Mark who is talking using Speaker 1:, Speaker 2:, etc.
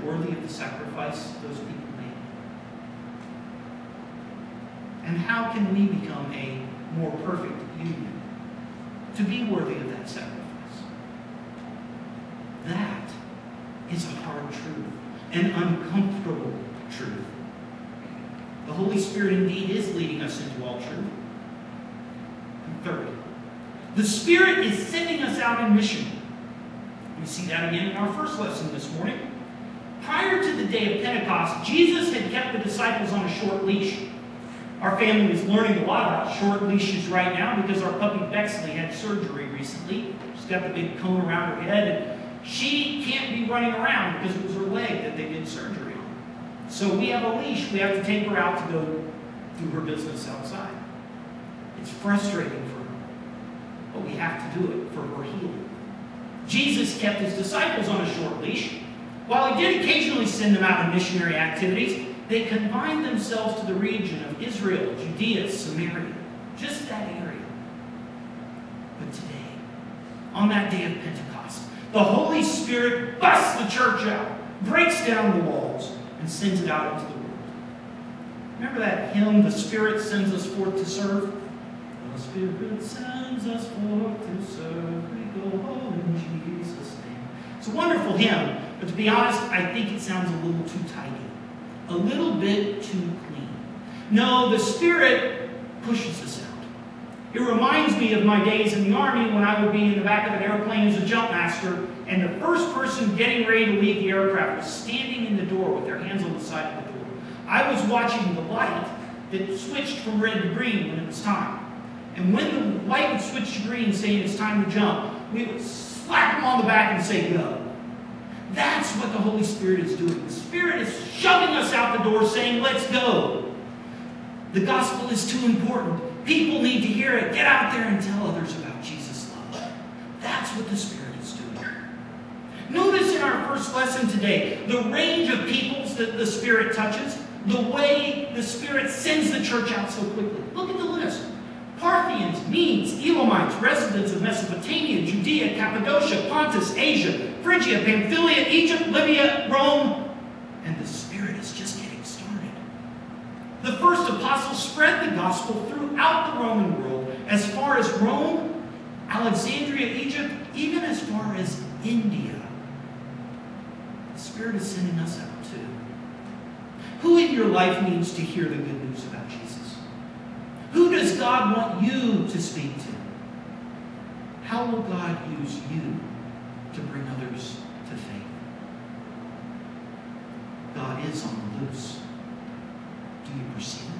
Speaker 1: worthy of the sacrifice those people made? And how can we become a more perfect union to be worthy of that sacrifice? That is a hard truth, an uncomfortable truth. The Holy Spirit indeed is leading us into all truth. And third, the Spirit is sending us out in mission. We see that again in our first lesson this morning. Prior to the day of Pentecost, Jesus had kept the disciples on a short leash. Our family is learning a lot about short leashes right now because our puppy Bexley had surgery recently. She's got the big cone around her head, and she can't be running around because it was her leg that they did surgery on. So we have a leash. We have to take her out to go do her business outside. It's frustrating for her, but we have to do it for her healing. Jesus kept his disciples on a short leash. While he did occasionally send them out in missionary activities, they confined themselves to the region of Israel, Judea, Samaria, just that area. But today, on that day of Pentecost, the Holy Spirit busts the church out, breaks down the walls, and sends it out into the world. Remember that hymn, "The Spirit sends us forth to serve"? The Spirit sends us forth to serve. We go in Jesus' name. It's a wonderful hymn, but to be honest, I think it sounds a little too tidy. A little bit too clean. No, the Spirit pushes us out. It reminds me of my days in the Army when I would be in the back of an airplane as a jump master, and the first person getting ready to leave the aircraft was standing in the door with their hands on the side of the door. I was watching the light that switched from red to green when it was time. And when the light would switch to green saying it's time to jump, we would slap them on the back and say, "Go." That's what the Holy Spirit is doing. The Spirit is shoving us out the door saying, "Let's go." The gospel is too important. People need to hear it. Get out there and tell others about Jesus' love. That's what the Spirit is doing. Notice in our first lesson today, the range of peoples that the Spirit touches, the way the Spirit sends the church out so quickly. Look at the list. Parthians, Medes, Elamites, residents of Mesopotamia, Judea, Cappadocia, Pontus, Asia, Phrygia, Pamphylia, Egypt, Libya, Rome, and the Spirit is just getting started. The first apostles spread the gospel throughout the Roman world, as far as Rome, Alexandria, Egypt, even as far as India. The Spirit is sending us out too. Who in your life needs to hear the good news about Jesus? Who does God want you to speak to? How will God use you to bring others to faith? God is on the loose. Do you perceive it?